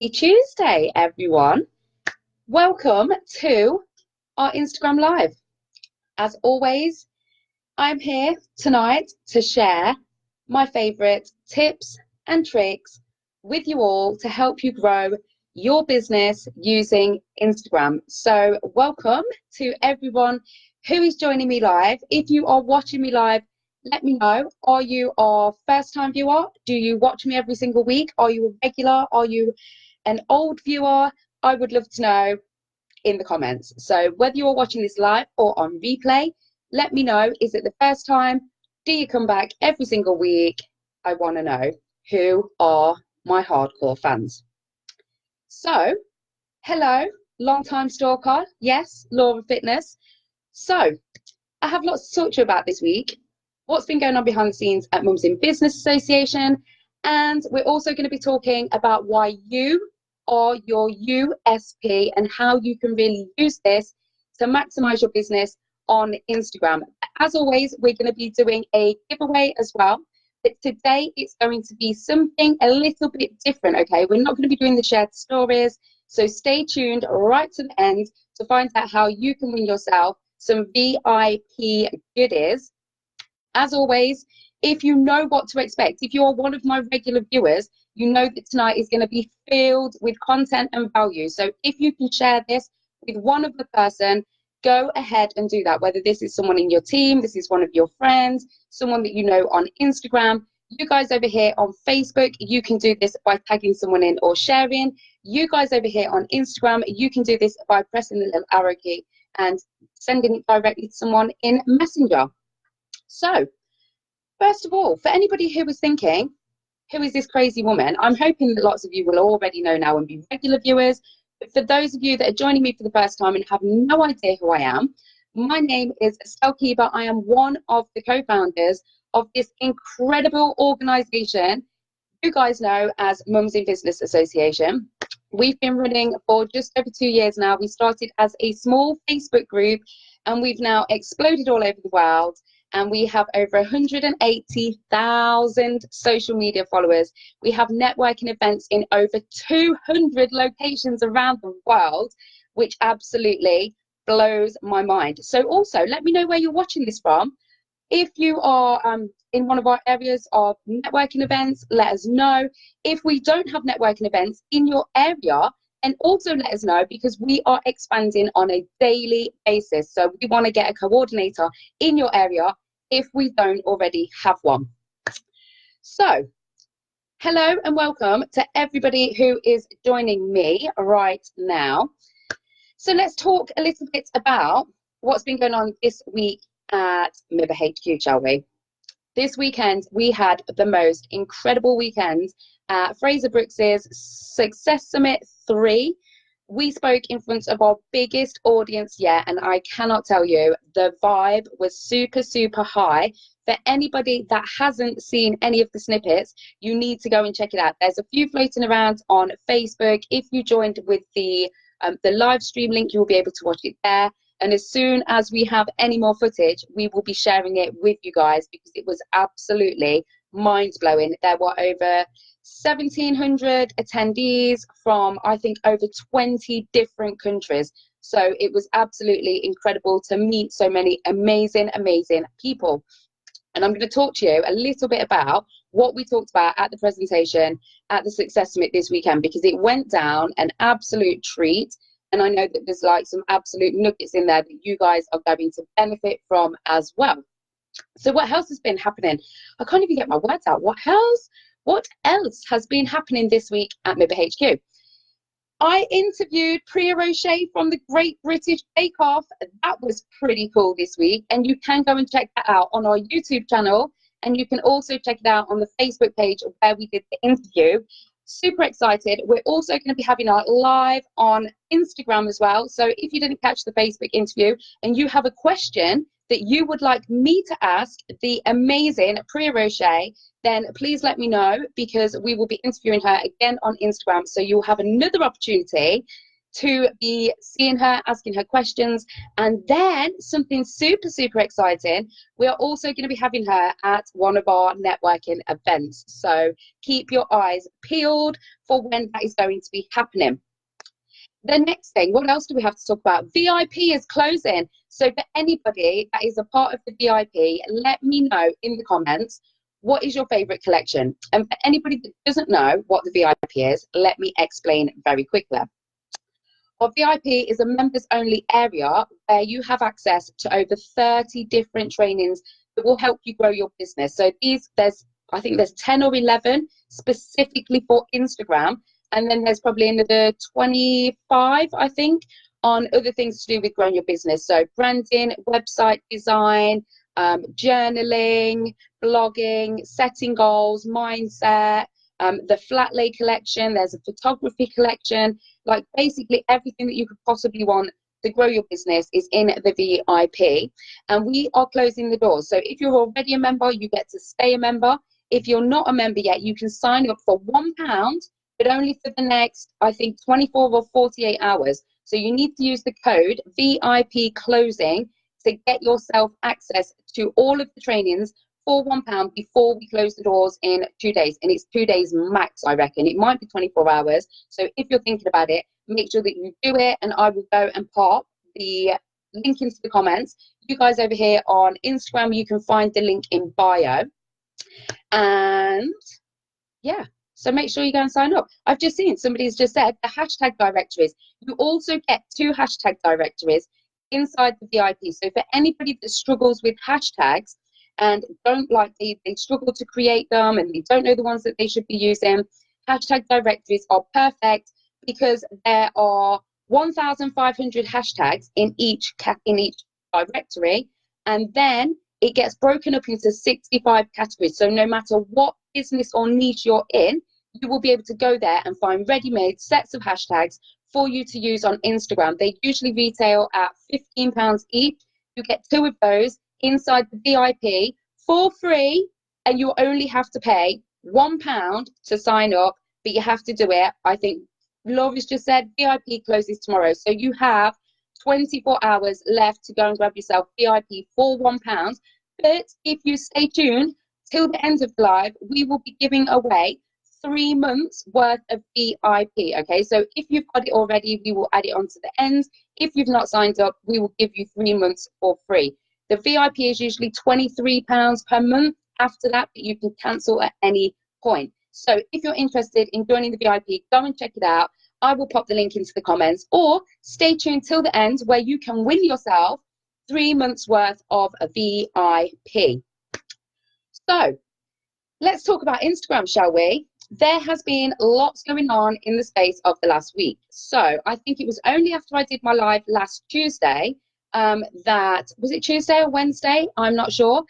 Tuesday, everyone. Welcome to our Instagram Live. As always, I'm here tonight to share my favorite tips and tricks with you all to help you grow your business using Instagram. So welcome to everyone who is joining me live. If you are watching me live, let me know. Are you our first time viewer? Do you watch me every single week? Are you a regular? Are you an old viewer? I would love to know in the comments. So whether you're watching this live or on replay, let me know. Is it the first time? Do you come back every single week? I want to know who are my hardcore fans. So, hello, long time stalker. Yes, Law of Fitness. So, I have lots to talk to you about this week. What's been going on behind the scenes at Mums in Business Association. And we're also going to be talking about why you are your USP and how you can really use this to maximize your business on Instagram. As always, we're going to be doing a giveaway as well. But today it's going to be something a little bit different, okay? We're not going to be doing the shared stories. So stay tuned right to the end to find out how you can win yourself some VIP goodies. As always, if you know what to expect, if you're one of my regular viewers, you know that tonight is going to be filled with content and value. So if you can share this with one other person, go ahead and do that. Whether this is someone in your team, this is one of your friends, someone that you know on Instagram, you guys over here on Facebook, you can do this by tagging someone in or sharing. You guys over here on Instagram, you can do this by pressing the little arrow key and sending it directly to someone in Messenger. So, first of all, for anybody who was thinking, who is this crazy woman? I'm hoping that lots of you will already know now and be regular viewers. But for those of you that are joining me for the first time and have no idea who I am, my name is Estelle Keeber. I am one of the co-founders of this incredible organization you guys know as Mums in Business Association. We've been running for just over 2 years now. We started as a small Facebook group and we've now exploded all over the world. And we have over 180,000 social media followers. We have networking events in over 200 locations around the world, which absolutely blows my mind. So also, let me know where you're watching this from. If you are in one of our areas of networking events, let us know. If we don't have networking events in your area, and also let us know, because we are expanding on a daily basis. So we want to get a coordinator in your area if we don't already have one. So hello and welcome to everybody who is joining me right now. So let's talk a little bit about what's been going on this week at MIBA HQ, shall we? This weekend, we had the most incredible weekend at Fraser Brooks's Success Summit 3. We spoke in front of our biggest audience yet, and I cannot tell you, the vibe was super, super high. For anybody that hasn't seen any of the snippets, you need to go and check it out. There's a few floating around on Facebook. If you joined with the live stream link, you will be able to watch it there. And as soon as we have any more footage, we will be sharing it with you guys because it was absolutely mind-blowing. There were over 1,700 attendees from, I think, over 20 different countries. So it was absolutely incredible to meet so many amazing, amazing people. And I'm going to talk to you a little bit about what we talked about at the presentation at the Success Summit this weekend, because it went down an absolute treat. And I know that there's like some absolute nuggets in there that you guys are going to benefit from as well. So what else has been happening? I can't even get my words out. What else has been happening this week at MIBA HQ? I interviewed Priya Roche from the Great British Bake Off. That was pretty cool this week. And you can go and check that out on our YouTube channel. And you can also check it out on the Facebook page where we did the interview. Super excited. We're also going to be having our live on Instagram as well. So if you didn't catch the Facebook interview and you have a question that you would like me to ask the amazing Priya Roche, then please let me know, because we will be interviewing her again on Instagram. So you'll have another opportunity to be seeing her, asking her questions. And then something super, super exciting, we are also going to be having her at one of our networking events. So keep your eyes peeled for when that is going to be happening. The next thing, what else do we have to talk about? VIP is closing. So for anybody that is a part of the VIP, let me know in the comments, what is your favorite collection? And for anybody that doesn't know what the VIP is, let me explain very quickly. Well, VIP is a members only area where you have access to over 30 different trainings that will help you grow your business. So I think there's 10 or 11 specifically for Instagram. And then there's probably another 25, I think, on other things to do with growing your business. So branding, website design, journaling, blogging, setting goals, mindset, the flat lay collection, there's a photography collection, like basically everything that you could possibly want to grow your business is in the VIP. And we are closing the doors. So if you're already a member, you get to stay a member. If you're not a member yet, you can sign up for £1, but only for the next, I think, 24 or 48 hours. So you need to use the code VIP closing to get yourself access to all of the trainings for £1 before we close the doors in 2 days. And it's 2 days max, I reckon. It might be 24 hours. So if you're thinking about it, make sure that you do it, and I will go and pop the link into the comments. You guys over here on Instagram, you can find the link in bio. And yeah, so make sure you go and sign up. I've just seen somebody's just said the hashtag directories. You also get 2 hashtag directories inside the VIP. So for anybody that struggles with hashtags and don't like they struggle to create them and they don't know the ones that they should be using, hashtag directories are perfect because there are 1,500 hashtags in each directory, and then it gets broken up into 65 categories. So no matter what business or niche you're in, you will be able to go there and find ready-made sets of hashtags for you to use on Instagram. They usually retail at £15 each. You get 2 of those inside the VIP for free, and you only have to pay £1 to sign up, but you have to do it. I think Laura's just said VIP closes tomorrow, so you have 24 hours left to go and grab yourself VIP for £1. But if you stay tuned till the end of the live, we will be giving away 3 months worth of VIP. Okay, so if you've got it already, we will add it on to the end. If you've not signed up, we will give you 3 months for free. The VIP is usually £23 per month. After that, but you can cancel at any point. So if you're interested in joining the VIP, go and check it out. I will pop the link into the comments, or stay tuned till the end where you can win yourself 3 months worth of a VIP. So let's talk about Instagram, shall we? There has been lots going on in the space of the last week. So I think it was only after I did my live last Tuesday, was it Tuesday or Wednesday? I'm not sure.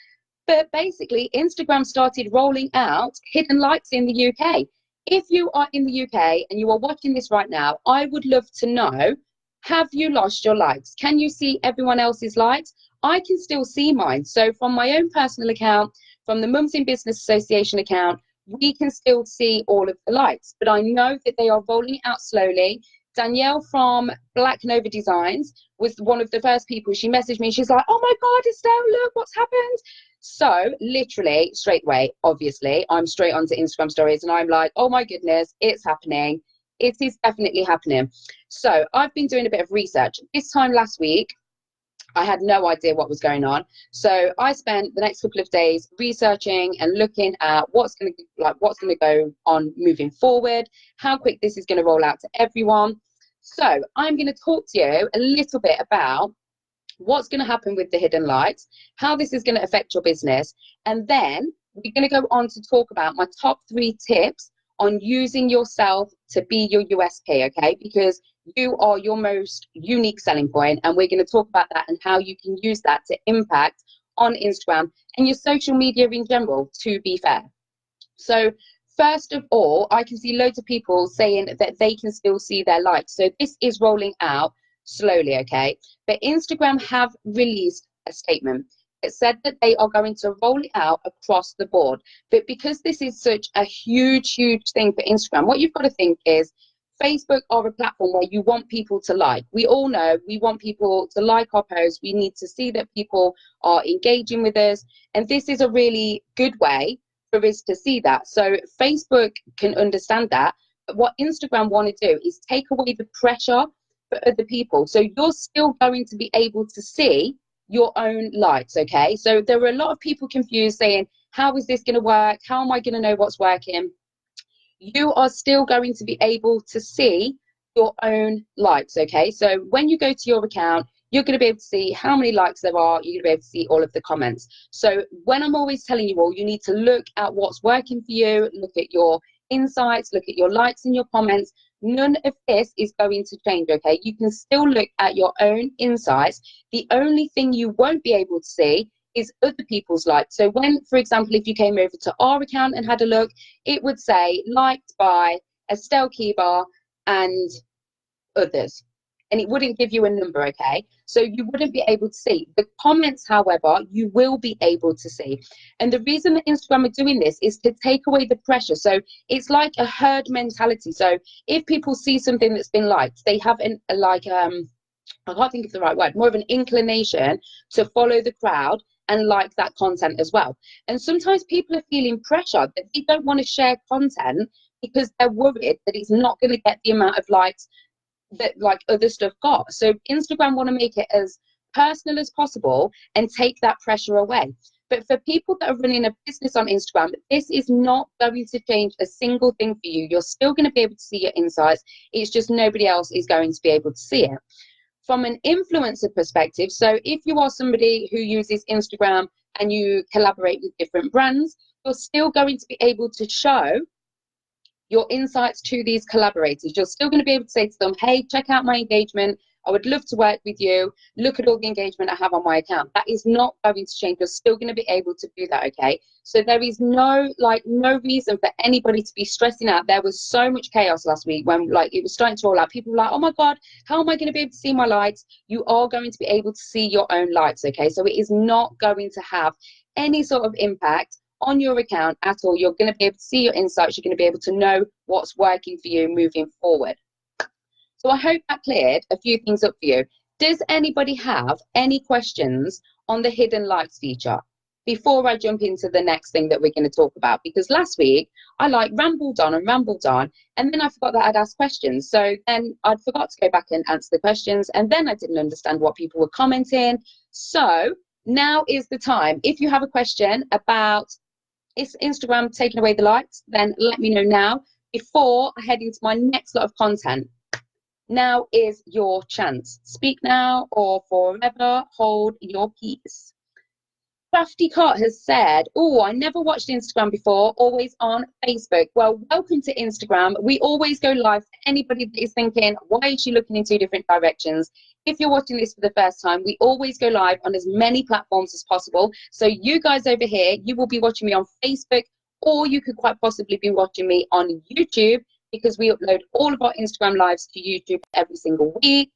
But basically, Instagram started rolling out hidden likes in the UK. If you are in the UK and you are watching this right now, I would love to know, have you lost your likes? Can you see everyone else's likes? I can still see mine. So from my own personal account, from the Mums in Business Association account, we can still see all of the likes. But I know that they are rolling it out slowly. Danielle from Black Nova Designs was one of the first people. She messaged me. She's like, oh my God, Estelle, look what's happened. So literally straight away, obviously, I'm straight onto Instagram stories and I'm like, oh my goodness, it's happening. It is definitely happening. So I've been doing a bit of research. This time last week, I had no idea what was going on. So I spent the next couple of days researching and looking at what's going to go on moving forward, how quick this is going to roll out to everyone. So I'm going to talk to you a little bit about what's going to happen with the hidden likes, how this is going to affect your business, and then we're going to go on to talk about my top 3 tips on using yourself to be your USP, okay? Because you are your most unique selling point, and we're going to talk about that and how you can use that to impact on Instagram and your social media in general, to be fair. So first of all, I can see loads of people saying that they can still see their likes. So this is rolling out slowly, okay? But Instagram have released a statement. It said that they are going to roll it out across the board. But because this is such a huge, huge thing for Instagram, what you've got to think is, Facebook are a platform where you want people to like. We all know we want people to like our posts. We need to see that people are engaging with us. And this is a really good way for us to see that. So Facebook can understand that. But what Instagram want to do is take away the pressure for other people. So you're still going to be able to see your own likes, okay? So there are a lot of people confused saying, how is this going to work? How am I going to know what's working? You are still going to be able to see your own likes, okay? So when you go to your account, you're going to be able to see how many likes there are. You're going to be able to see all of the comments. So when I'm always telling you all, you need to look at what's working for you, look at your insights, look at your likes and your comments. None of this is going to change, okay? You can still look at your own insights. The only thing you won't be able to see is other people's likes. So when, for example, if you came over to our account and had a look, it would say liked by Estelle Keeber and others. And it wouldn't give you a number, okay? So you wouldn't be able to see. The comments, however, you will be able to see. And the reason that Instagram are doing this is to take away the pressure. So it's like a herd mentality. So if people see something that's been liked, they have I can't think of the right word, more of an inclination to follow the crowd and like that content as well. And sometimes people are feeling pressure that they don't want to share content because they're worried that it's not going to get the amount of likes that like other stuff got. So Instagram want to make it as personal as possible and take that pressure away. But for people that are running a business on Instagram, this is not going to change a single thing for you. You're still going to be able to see your insights. It's just nobody else is going to be able to see it. From an influencer perspective, so if you are somebody who uses Instagram and you collaborate with different brands, you're still going to be able to show your insights to these collaborators. You're still going to be able to say to them, hey, check out my engagement. I would love to work with you. Look at all the engagement I have on my account. That is not going to change. You're still going to be able to do that, okay? So there is no reason for anybody to be stressing out. There was so much chaos last week when it was starting to roll out. People were like, oh my God, how am I going to be able to see my likes? You are going to be able to see your own likes, okay? So it is not going to have any sort of impact on your account at all. You're going to be able to see your insights. You're going to be able to know what's working for you moving forward. So I hope that cleared a few things up for you. Does anybody have any questions on the hidden likes feature before I jump into the next thing that we're going to talk about? Because last week I rambled on, and then I forgot that I'd asked questions. So then I'd forgot to go back and answer the questions, and then I didn't understand what people were commenting. So now is the time. If you have a question about is Instagram taking away the likes, then let me know now before I head into my next lot of content. Now is your chance. Speak now or forever hold your peace. Crafty Cot has said, oh, I never watched Instagram before, always on Facebook. Well, welcome to Instagram. We always go live for anybody that is thinking, why is she looking in two different directions? If you're watching this for the first time, we always go live on as many platforms as possible. So you guys over here, you will be watching me on Facebook, or you could quite possibly be watching me on YouTube, because we upload all of our Instagram lives to YouTube every single week.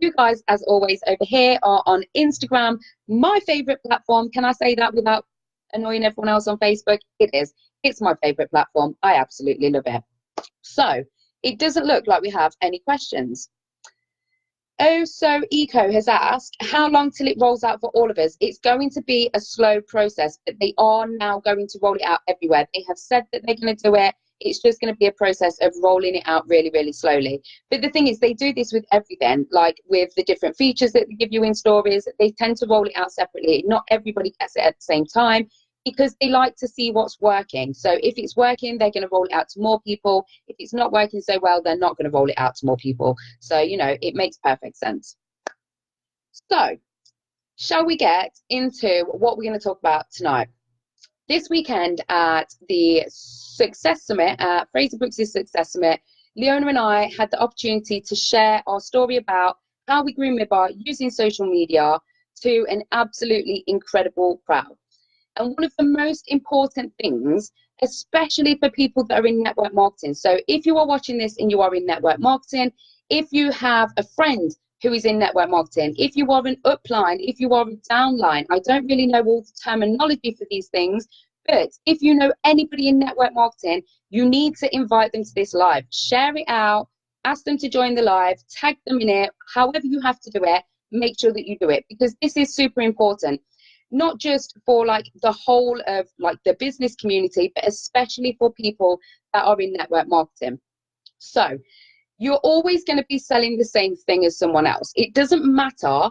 You guys, as always, over here are on Instagram, my favorite platform. Can I say that without annoying everyone else on Facebook? It is. It's my favorite platform. I absolutely love it. So it doesn't look like we have any questions. Oh, so Eco has asked, how long till it rolls out for all of us? It's going to be a slow process, but they are now going to roll it out everywhere. They have said that they're going to do it. It's just going to be a process of rolling it out really, really slowly. But the thing is, they do this with everything, like with the different features that they give you in stories. They tend to roll it out separately. Not everybody gets it at the same time because they like to see what's working. So if it's working, they're going to roll it out to more people. If it's not working so well, they're not going to roll it out to more people. So, you know, it makes perfect sense. So shall we get into what we're going to talk about tonight? This weekend at the Success Summit, Fraser Brooks' Success Summit, Leona and I had the opportunity to share our story about how we grew Midbar using social media to an absolutely incredible crowd. And one of the most important things, especially for people that are in network marketing. So if you are watching this and you are in network marketing, if you have a friend who is in network marketing, if you are an upline, if you are a downline, I don't really know all the terminology for these things, but if you know anybody in network marketing, you need to invite them to this live. Share it out ask them to join the live, tag them in it, however you have to do it, make sure that you do it, because this is super important, not just for like the whole of like the business community, but especially for people that are in network marketing. So you're always going to be selling the same thing as someone else. It doesn't matter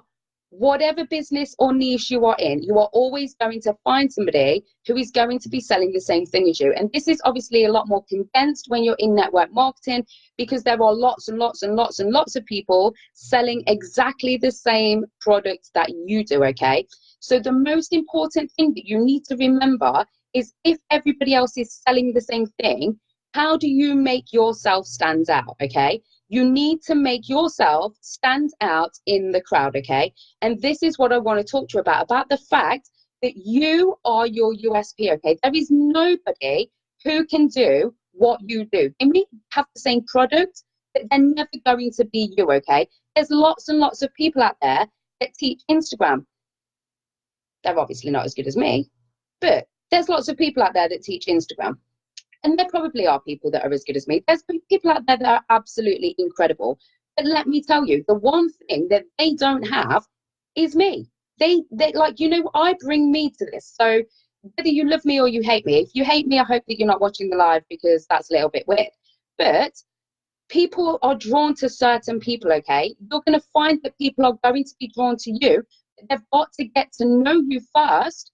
whatever business or niche you are in, you are always going to find somebody who is going to be selling the same thing as you. And this is obviously a lot more condensed when you're in network marketing, because there are lots and lots and lots and lots of people selling exactly the same products that you do, okay? So the most important thing that you need to remember is, if everybody else is selling the same thing, how do you make yourself stand out, okay? You need to make yourself stand out in the crowd, okay? And this is what I want to talk to you about the fact that you are your USP, okay? There is nobody who can do what you do. They may have the same product, but they're never going to be you, okay? There's lots and lots of people out there that teach Instagram. They're obviously not as good as me, but there's lots of people out there that teach Instagram. And there probably are people that are as good as me. There's people out there that are absolutely incredible. But let me tell you, the one thing that they don't have is me. They like, you know, I bring me to this. So whether you love me or you hate me, if you hate me, I hope that you're not watching the live, because that's a little bit weird. But people are drawn to certain people, okay? You're going to find that people are going to be drawn to you. They've got to get to know you first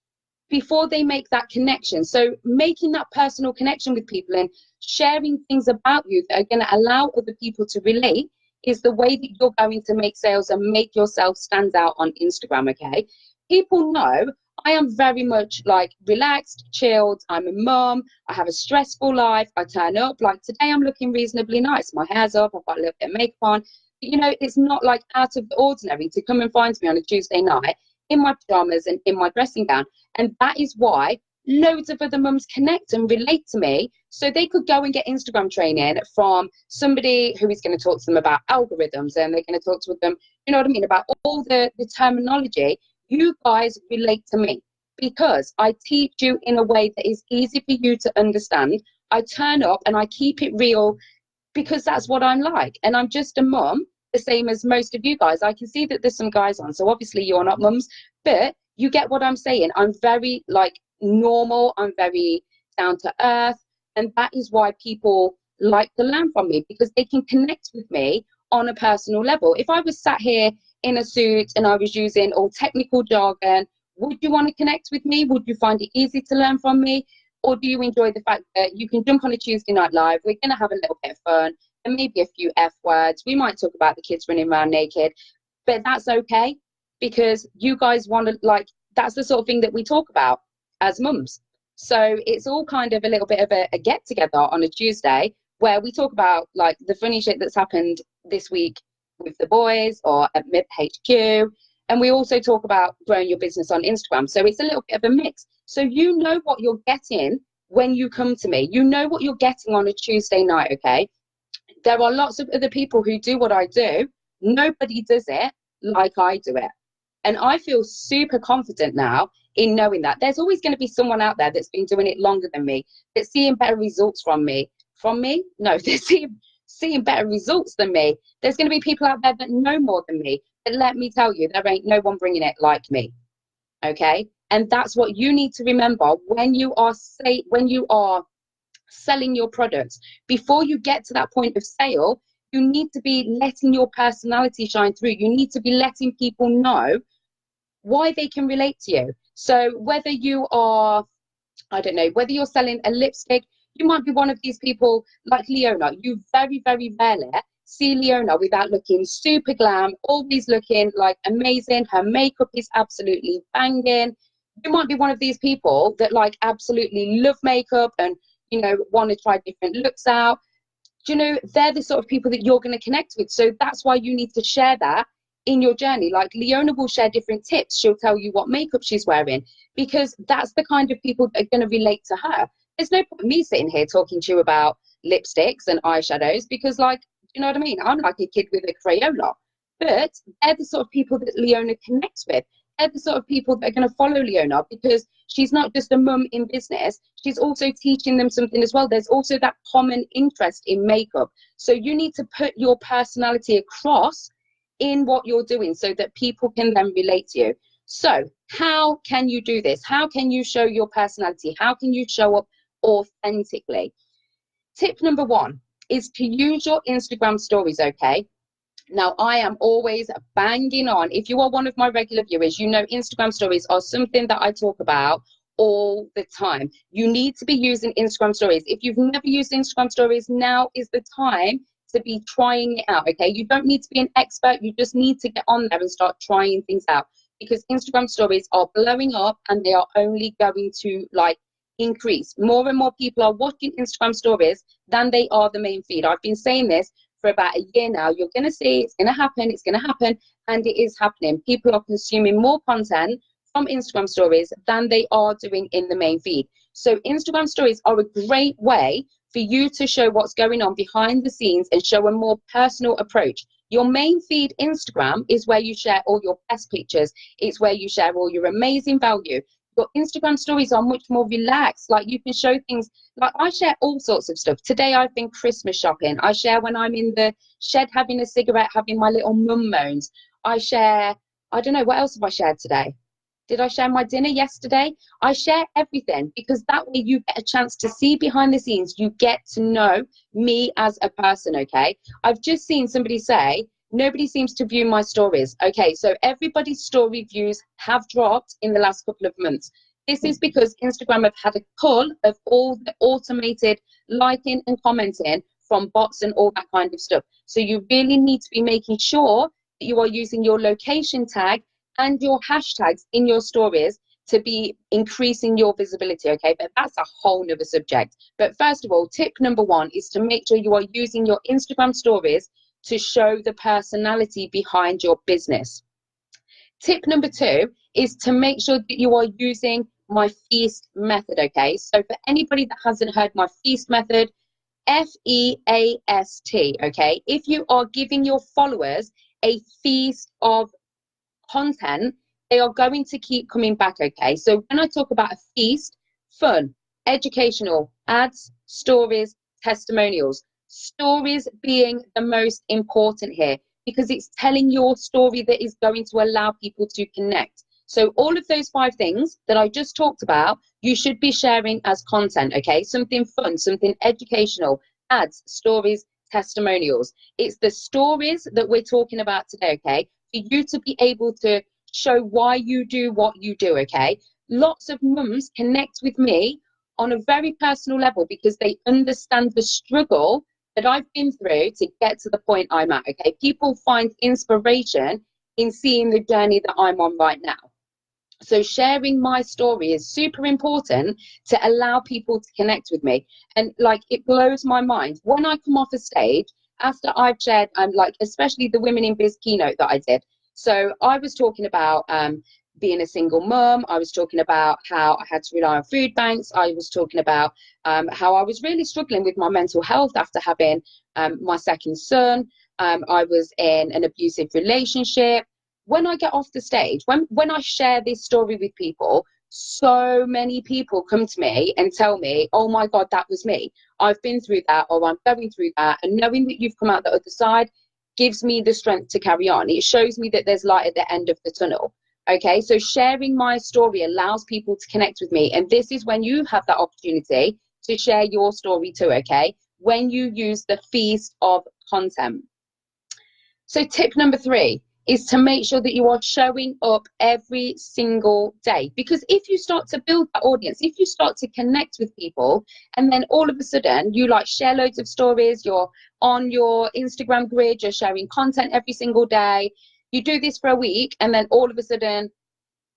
before they make that connection. So making that personal connection with people and sharing things about you that are going to allow other people to relate is the way that you're going to make sales and make yourself stand out on Instagram, okay? People know I am very much like relaxed, chilled. I'm a mum. I have a stressful life. I turn up. Like today, I'm looking reasonably nice. My hair's up. I've got a little bit of makeup on. You know, it's not like out of the ordinary to come and find me on a Tuesday night in my pajamas and in my dressing gown. And that is why loads of other mums connect and relate to me, so they could go and get Instagram training from somebody who is going to talk to them about algorithms, and they're going to talk to them, you know what I mean, about all the terminology. You guys relate to me because I teach you in a way that is easy for you to understand. I turn up and I keep it real, because that's what I'm like. And I'm just a mum, the same as most of you guys. I can see that there's some guys on, so obviously you're not mums, but you get what I'm saying. I'm very like normal. I'm very down to earth. And that is why people like to learn from me, because they can connect with me on a personal level. If I was sat here in a suit and I was using all technical jargon, would you want to connect with me? Would you find it easy to learn from me? Or do you enjoy the fact that you can jump on a Tuesday night live, we're going to have a little bit of fun, and maybe a few F words. We might talk about the kids running around naked, but that's okay, because you guys want to, like, that's the sort of thing that we talk about as mums. So it's all kind of a little bit of a get together on a Tuesday where we talk about like the funny shit that's happened this week with the boys or at MIP HQ. And we also talk about growing your business on Instagram. So it's a little bit of a mix. So you know what you're getting when you come to me. You know what you're getting on a Tuesday night, okay? There are lots of other people who do what I do. Nobody does it like I do it. And I feel super confident now in knowing that there's always going to be someone out there that's been doing it longer than me, that's seeing better results from me. From me? No, they're seeing better results than me. There's going to be people out there that know more than me. But let me tell you, there ain't no one bringing it like me. Okay? And that's what you need to remember when you are selling your products. Before you get to that point of sale, you need to be letting your personality shine through. You need to be letting people know why they can relate to you. So whether you are, I don't know, whether you're selling a lipstick, you might be one of these people like Leona. You very, very rarely see Leona without looking super glam, always looking like amazing. Her makeup is absolutely banging. You might be one of these people that like absolutely love makeup and, you know, want to try different looks out. Do you know, they're the sort of people that you're going to connect with. So that's why you need to share that in your journey. Like Leona will share different tips. She'll tell you what makeup she's wearing, because that's the kind of people that are going to relate to her. There's no point me sitting here talking to you about lipsticks and eyeshadows, because like, you know what I mean? I'm like a kid with a Crayola. But they're the sort of people that Leona connects with. They're the sort of people that are going to follow Leona because she's not just a mum in business, she's also teaching them something as well. There's also that common interest in makeup. So you need to put your personality across in what you're doing so that people can then relate to you. So how can you do this? How can you show your personality? How can you show up authentically? Tip number one is to use your Instagram stories, okay? Now, I am always banging on. If you are one of my regular viewers, you know Instagram stories are something that I talk about all the time. You need to be using Instagram stories. If you've never used Instagram stories, now is the time to be trying it out, okay? You don't need to be an expert. You just need to get on there and start trying things out, because Instagram stories are blowing up and they are only going to like increase. More and more people are watching Instagram stories than they are the main feed. I've been saying this for about a year now. You're going to see it's going to happen, and it is happening. People are consuming more content from Instagram stories than they are doing in the main feed. So Instagram stories are a great way for you to show what's going on behind the scenes and show a more personal approach. Your main feed Instagram is where you share all your best pictures. It's where you share all your amazing value. Your Instagram stories are much more relaxed. Like, you can show things, like I share all sorts of stuff. Today I've been Christmas shopping. I share when I'm in the shed having a cigarette, having my little mum moans. I share, I don't know, what else have I shared today? Did I share my dinner yesterday? I share everything, because that way you get a chance to see behind the scenes. You get to know me as a person, okay? I've just seen somebody say, nobody seems to view my stories. Okay, so everybody's story views have dropped in the last couple of months. This is because Instagram have had a cull of all the automated liking and commenting from bots and all that kind of stuff. So you really need to be making sure that you are using your location tag and your hashtags in your stories to be increasing your visibility, okay? But that's a whole nother subject. But first of all, tip number one is to make sure you are using your Instagram stories to show the personality behind your business. Tip number two is to make sure that you are using my feast method, okay? So for anybody that hasn't heard my feast method, FEAST, okay? If you are giving your followers a feast of content, they are going to keep coming back, okay? So when I talk about a feast, fun, educational, ads, stories, testimonials. Stories being the most important here, because it's telling your story that is going to allow people to connect. So all of those 5 things that I just talked about, you should be sharing as content, okay? Something fun, something educational, ads, stories, testimonials. It's the stories that we're talking about today, okay? For you to be able to show why you do what you do, okay? Lots of mums connect with me on a very personal level because they understand the struggle that I've been through to get to the point I'm at, okay? People find inspiration in seeing the journey that I'm on right now. So sharing my story is super important to allow people to connect with me. And like, it blows my mind when I come off a stage after I've shared, like, especially the Women in Biz keynote that I did. So I was talking about being a single mum. I was talking about how I had to rely on food banks. I was talking about how I was really struggling with my mental health after having my second son. I was in an abusive relationship. When I get off the stage, when I share this story with people, so many people come to me and tell me, oh my God, that was me. I've been through that, or I'm going through that. And knowing that you've come out the other side gives me the strength to carry on. It shows me that there's light at the end of the tunnel. Okay, so sharing my story allows people to connect with me. And this is when you have that opportunity to share your story too, okay? When you use the feast of content. So tip number 3 is to make sure that you are showing up every single day. Because if you start to build that audience, if you start to connect with people, and then all of a sudden you like share loads of stories, you're on your Instagram grid, you're sharing content every single day, you do this for a week, and then all of a sudden,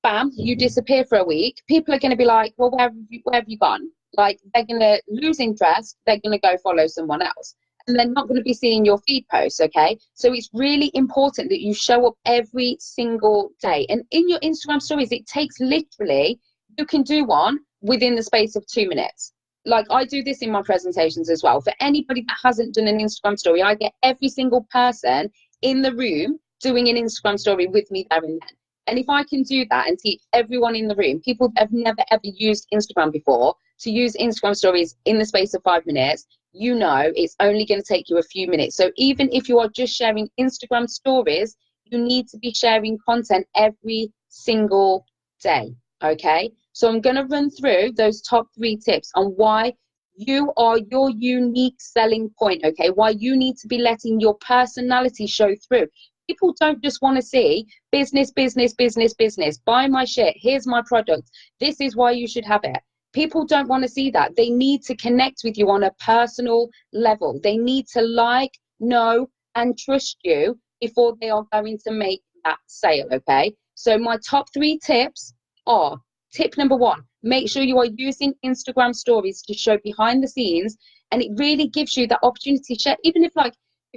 bam, you disappear for a week, people are going to be like, well, where have you gone? Like, they're going to lose interest, they're going to go follow someone else. And they're not going to be seeing your feed posts, okay? So it's really important that you show up every single day. And in your Instagram stories, it takes literally, you can do one within the space of 2 minutes. Like, I do this in my presentations as well. For anybody that hasn't done an Instagram story, I get every single person in the room doing an Instagram story with me there and then. And if I can do that and teach everyone in the room, people that have never ever used Instagram before, to use Instagram stories in the space of 5 minutes, you know it's only going to take you a few minutes. So even if you are just sharing Instagram stories, you need to be sharing content every single day. Okay. So I'm going to run through those top 3 tips on why you are your unique selling point. Okay. Why you need to be letting your personality show through. People don't just want to see business, business, business, business. Buy my shit. Here's my product. This is why you should have it. People don't want to see that. They need to connect with you on a personal level. They need to like, know, and trust you before they are going to make that sale. Okay. So my top 3 tips are: tip number 1, make sure you are using Instagram stories to show behind the scenes. And it really gives you that opportunity to share, even if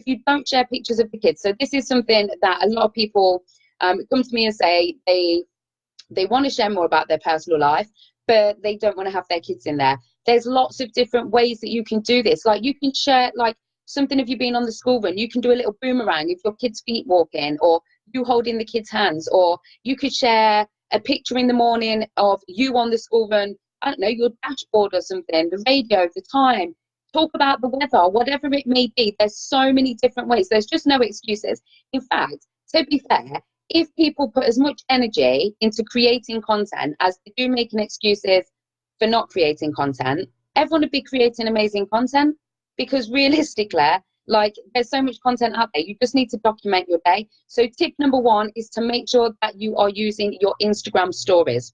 you don't share pictures of the kids. So this is something that a lot of people come to me and say they want to share more about their personal life, but they don't want to have their kids in there. There's lots of different ways that you can do this. Like you can share like something of you being on the school run. You can do a little boomerang of your kids' feet walking, or you holding the kids' hands, or you could share a picture in the morning of you on the school run, I don't know, your dashboard or something, the radio, the time. Talk about the weather, whatever it may be. There's so many different ways. There's just no excuses. In fact, to be fair, if people put as much energy into creating content as they do making excuses for not creating content, everyone would be creating amazing content. Because realistically, like there's so much content out there, you just need to document your day. So tip number 1 is to make sure that you are using your Instagram stories.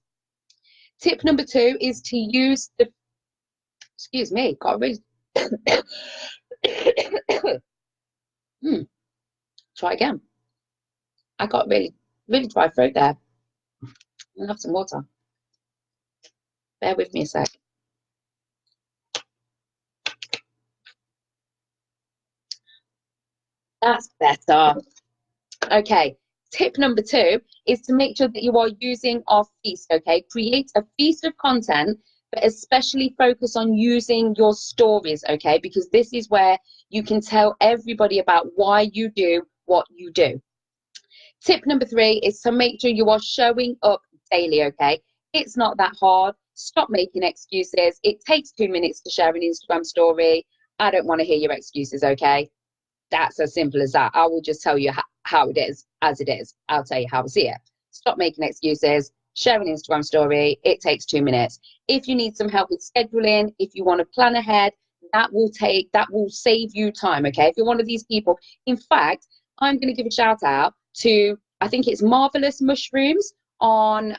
Tip number 2 is to use the, excuse me, got really try again. I got really dry throat there. I'll have some water. Bear with me a sec. That's better. Okay. Tip number 2 is to make sure that you are using our feast. Okay. Create a feast of content, but especially focus on using your stories. Okay. Because this is where you can tell everybody about why you do what you do. Tip number 3 is to make sure you are showing up daily. Okay. It's not that hard. Stop making excuses. It takes 2 minutes to share an Instagram story. I don't want to hear your excuses. Okay. That's as simple as that. I will just tell you how it is as it is. I'll tell you how I see it. Stop making excuses. Share an Instagram story. It takes 2 minutes. If you need some help with scheduling, if you want to plan ahead, that will save you time. Okay. If you're one of these people, in fact, I'm going to give a shout out to, I think it's Marvelous Mushrooms on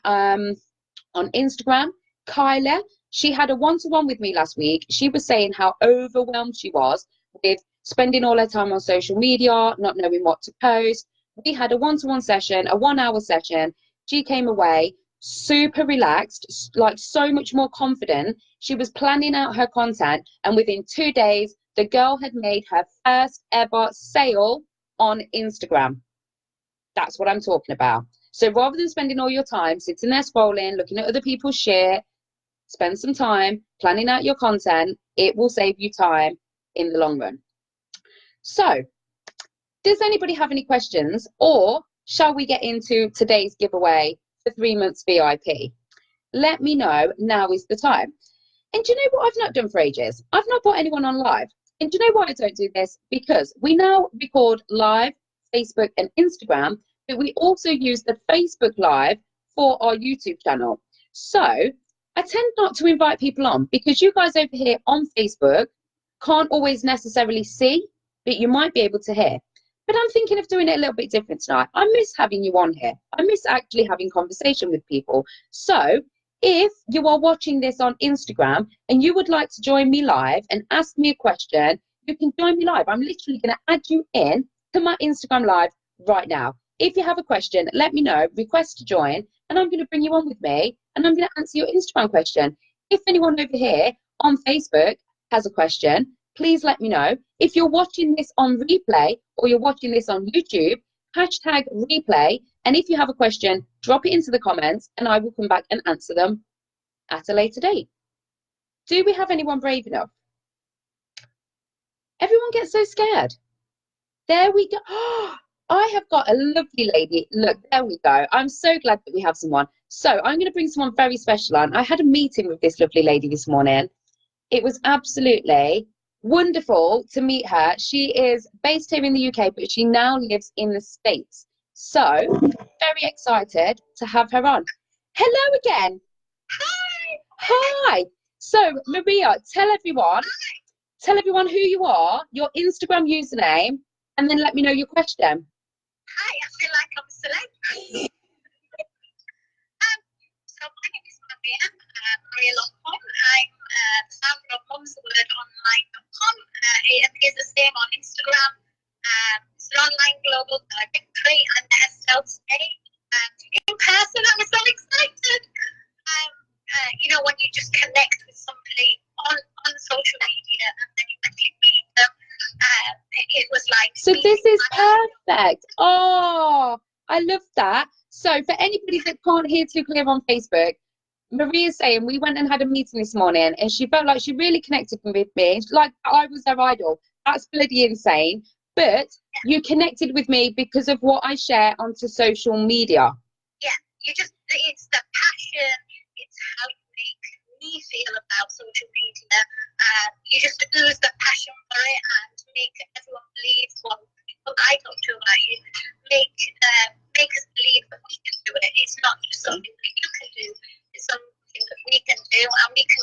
Instagram. Kyla, she had a one-to-one with me last week. She was saying how overwhelmed she was with spending all her time on social media, not knowing what to post. We had a one-to-one session, a 1-hour session. She came away super relaxed, like so much more confident. She was planning out her content, and within 2 days, the girl had made her first ever sale on Instagram. That's what I'm talking about. So rather than spending all your time sitting there scrolling, looking at other people's shit, spend some time planning out your content. It will save you time in the long run. So, does anybody have any questions, or shall we get into today's giveaway for 3 months VIP? Let me know. Now is the time. And do you know what I've not done for ages? I've not brought anyone on live. And do you know why I don't do this? Because we now record live Facebook and Instagram, but we also use the Facebook Live for our YouTube channel. So I tend not to invite people on because you guys over here on Facebook can't always necessarily see, but you might be able to hear. But I'm thinking of doing it a little bit different tonight. I miss having you on here. I miss actually having conversation with people. So if you are watching this on Instagram and you would like to join me live and ask me a question, you can join me live. I'm literally going to add you in to my Instagram live right now. If you have a question, let me know, request to join, and I'm going to bring you on with me and I'm going to answer your Instagram question. If anyone over here on Facebook has a question, please let me know. If you're watching this on replay or you're watching this on YouTube, hashtag replay. And if you have a question, drop it into the comments and I will come back and answer them at a later date. Do we have anyone brave enough? Everyone gets so scared. There we go. I have got a lovely lady. Look, there we go. I'm so glad that we have someone. So I'm going to bring someone very special on. I had a meeting with this lovely lady this morning. It was absolutely wonderful to meet her. She is based here in the UK, but she now lives in the States. So very excited to have her on. Hello again. Hi. Hi. So Maria, tell everyone who you are, your Instagram username, and then let me know your question. Hi, I feel like I'm a celeb. So my name is Maria, Maria Lockham. I'm the founder of mumswordonline.com. It appears the same on Instagram. It's an online global directory. I met Estelle today in person. I was so excited. When you just connect with somebody on social media and then you actually meet them, it was like. So this is perfect. Oh, I love that. So for anybody that can't hear too clear on Facebook, Maria's saying we went and had a meeting this morning and she felt like she really connected with me, like I was her idol. That's bloody insane. But you connected with me because of what I share onto social media. Yeah, it's the passion, it's how you make me feel about social media. You just ooze the passion for it and make everyone believe what I talk to about you. Make us believe that we can do it. It's not just something that you can do, it's something that we can do, and we can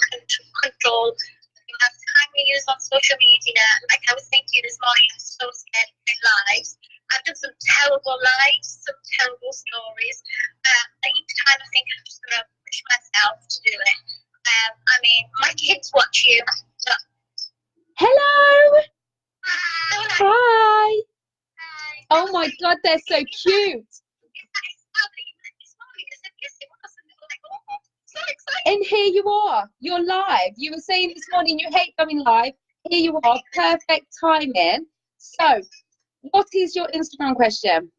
control the amount of time we use on social media. Like I was saying to you this morning, I'm so scared of doing lives. I've done some terrible lives, some terrible stories. Each time I think I'm just going to push myself to do it. My kids watch you. So. Hello. Hi. Hi. Hi. Oh my God, they're so cute. And here you are. You're live. You were saying this morning you hate going live. Here you are. Perfect timing. So, what is your Instagram question?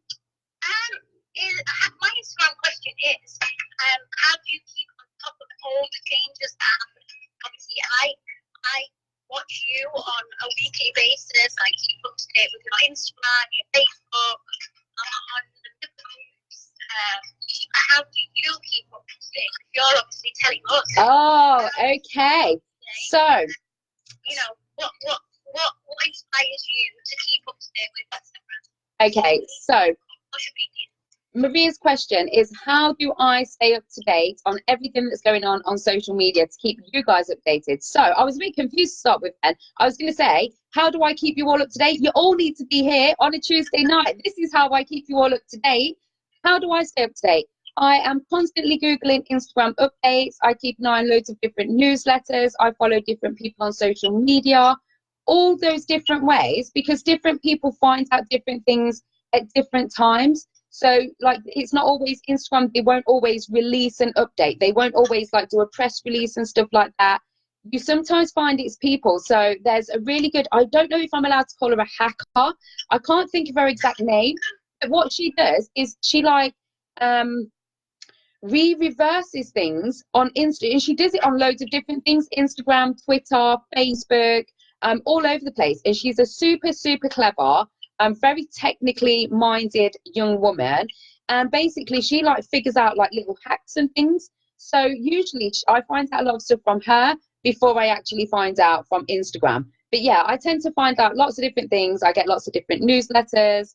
My Instagram question is, how do you keep on top of all the changes that happen? Obviously, I watch you on a weekly basis. I keep up to date with your Instagram, your Facebook, on the news. How do you keep up to date? You're obviously telling us. Oh, okay. So, what inspires you to keep up to date with Instagram? Okay, so Maria's question is, how do I stay up to date on everything that's going on social media to keep you guys updated? So I was a bit confused to start with, and I was going to say, how do I keep you all up to date? You all need to be here on a Tuesday night. This is how I keep you all up to date. How do I stay up to date? I am constantly Googling Instagram updates. I keep an eye on loads of different newsletters. I follow different people on social media, all those different ways, because different people find out different things at different times. So like, it's not always Instagram, they won't always release an update, they won't always like do a press release and stuff like that. You sometimes find it's people. So there's a really good, I don't know if I'm allowed to call her a hacker, I can't think of her exact name, but what she does is she like reverses things on Insta, and she does it on loads of different things: Instagram, Twitter, Facebook, all over the place. And she's a super clever, very technically minded young woman, and basically she like figures out like little hacks and things. So usually I find out a lot of stuff from her before I actually find out from Instagram. But yeah, I tend to find out lots of different things. I get lots of different newsletters.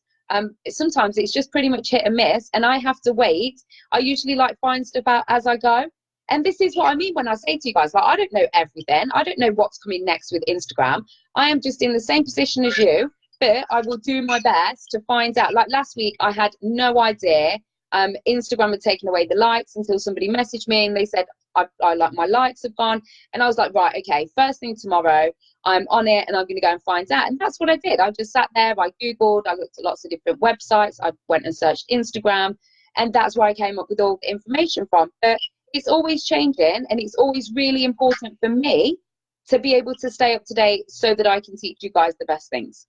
Sometimes it's just pretty much hit and miss, and I have to wait. I usually like find stuff out as I go. And this is what I mean when I say to you guys, like, I don't know everything. I don't know what's coming next with Instagram. I am just in the same position as you, but I will do my best to find out. Like last week, I had no idea. Instagram had taken away the likes until somebody messaged me and they said, I like my likes have gone. And I was like, right, okay, first thing tomorrow, I'm on it and I'm going to go and find out. And that's what I did. I just sat there, I Googled, I looked at lots of different websites, I went and searched Instagram, and that's where I came up with all the information from. But it's always changing, and it's always really important for me to be able to stay up to date so that I can teach you guys the best things.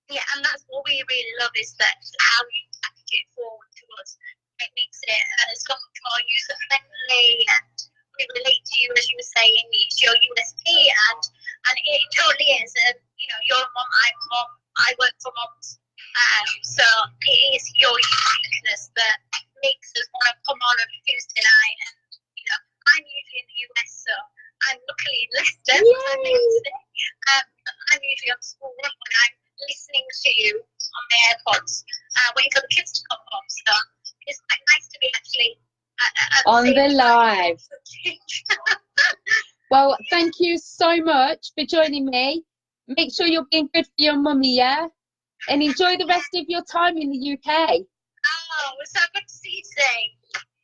Yeah, and that's what we really love, is that how you package it forward to us. It makes it so much more user friendly, and we relate to you, as you were saying. It's your USP, and it totally is. You're a mom, I'm a mom. I work for moms So it is your uniqueness that makes us want to come on a Tuesday night. And you know, I'm usually in the US, so I'm luckily in Leicester. I'm in today. I'm usually on school run when I'm listening to you on my AirPods, waiting for the kids to come home. So it's quite nice to be actually on the live. Well, thank you so much for joining me. Make sure you're being good for your mummy, yeah? And enjoy the rest of your time in the UK. Oh, it was so good to see you today.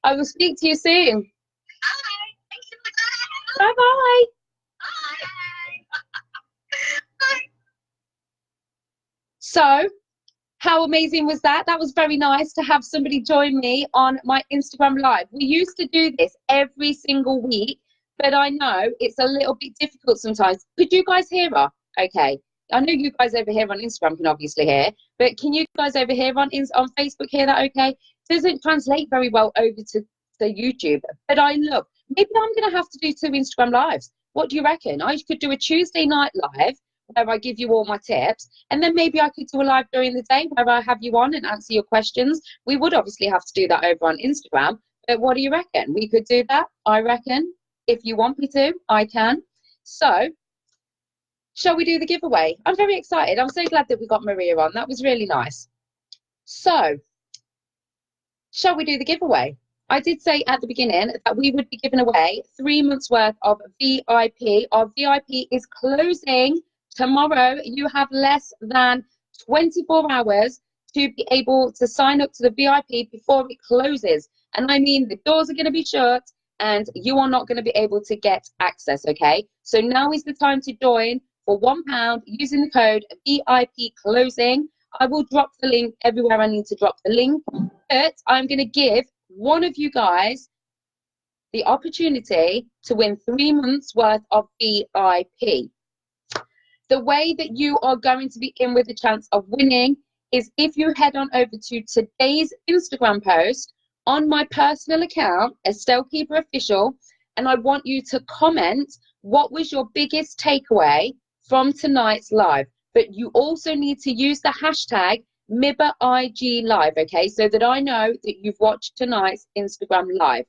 I will speak to you soon. Bye. Thank you for that. Bye-bye. Bye. Bye. So, how amazing was that? That was very nice to have somebody join me on my Instagram Live. We used to do this every single week, but I know it's a little bit difficult sometimes. Could you guys hear her? Okay. I know you guys over here on Instagram can obviously hear, but can you guys over here on Facebook hear that okay? It doesn't translate very well over to YouTube, but I love, maybe I'm going to have to do 2 Instagram Lives. What do you reckon? I could do a Tuesday night live where I give you all my tips, and then maybe I could do a live during the day where I have you on and answer your questions. We would obviously have to do that over on Instagram, but what do you reckon? We could do that, I reckon. If you want me to, I can. So, shall we do the giveaway? I'm very excited. I'm so glad that we got Maria on. That was really nice. So, shall we do the giveaway? I did say at the beginning that we would be giving away 3 months worth of VIP. Our VIP is closing tomorrow. You have less than 24 hours to be able to sign up to the VIP before it closes. And I mean, the doors are going to be shut and you are not going to be able to get access, okay? So now is the time to join for £1 using the code VIP closing. I will drop the link everywhere I need to drop the link, but I'm going to give one of you guys the opportunity to win 3 months worth of VIP. The way that you are going to be in with a chance of winning is if you head on over to today's Instagram post on my personal account, Estelle Keeber Official, and I want you to comment what was your biggest takeaway from tonight's live. But you also need to use the hashtag MibbaIG Live, okay, so that I know that you've watched tonight's Instagram Live.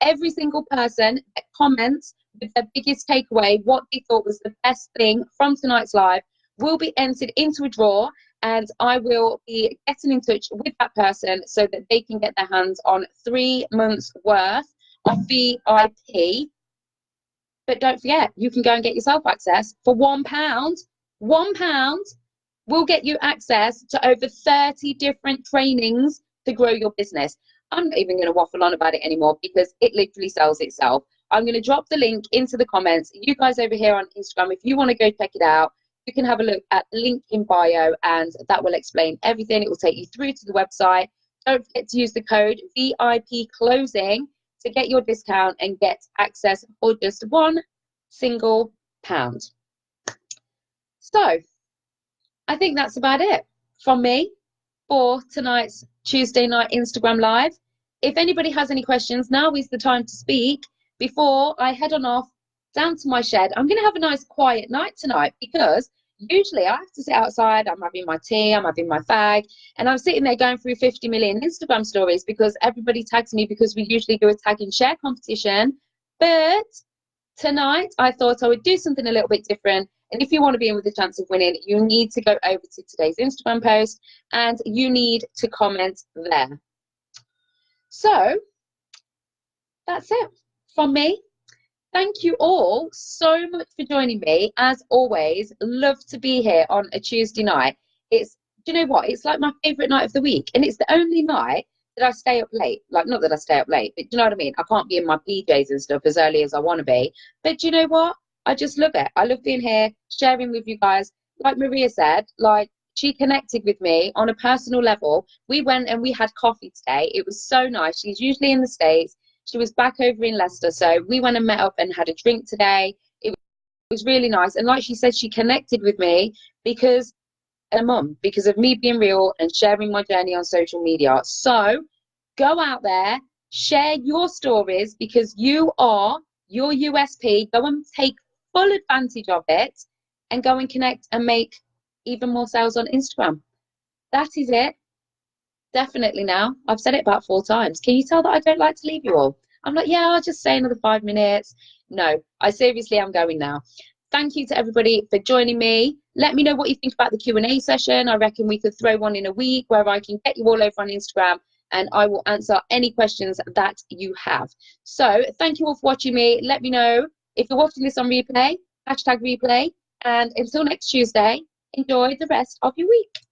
Every single person that comments with their biggest takeaway, what they thought was the best thing from tonight's live, will be entered into a draw, and I will be getting in touch with that person so that they can get their hands on 3 months worth of VIP. But don't forget, you can go and get yourself access for £1. £1 will get you access to over 30 different trainings to grow your business. I'm not even going to waffle on about it anymore because it literally sells itself. I'm going to drop the link into the comments. You guys over here on Instagram, if you want to go check it out, you can have a look at the link in bio and that will explain everything. It will take you through to the website. Don't forget to use the code VIP closing to get your discount and get access for just £1 single pound. So I think that's about it from me for tonight's Tuesday night Instagram Live. If anybody has any questions, now is the time to speak before I head on off down to my shed. I'm going to have a nice quiet night tonight because usually I have to sit outside. I'm having my tea, I'm having my fag, and I'm sitting there going through 50 million Instagram stories because everybody tags me because we usually do a tag and share competition. But tonight I thought I would do something a little bit different. And if you want to be in with a chance of winning, you need to go over to today's Instagram post and you need to comment there. So that's it from me. Thank you all so much for joining me. As always, love to be here on a Tuesday night. Do you know what? It's like my favorite night of the week. And it's the only night that I stay up late. Like, not that I stay up late, but do you know what I mean? I can't be in my PJs and stuff as early as I want to be. But do you know what? I just love it. I love being here, sharing with you guys. Like Maria said, like, she connected with me on a personal level. We went and we had coffee today. It was so nice. She's usually in the States. She was back over in Leicester. So we went and met up and had a drink today. It was really nice. And like she said, she connected with me because because of me being real and sharing my journey on social media. So go out there, share your stories because you are your USP. Go and take full advantage of it and go and connect and make even more sales on Instagram. that is it. Definitely now. I've said it about 4 times. Can you tell that I don't like to leave you all? I'm like, yeah, I'll just stay another 5 minutes. No, I seriously am going now. Thank you to everybody for joining me. Let me know what you think about the Q&A session. I reckon we could throw one in a week where I can get you all over on Instagram and I will answer any questions that you have. So thank you all for watching me. Let me know if you're watching this on replay, hashtag replay. And until next Tuesday, enjoy the rest of your week.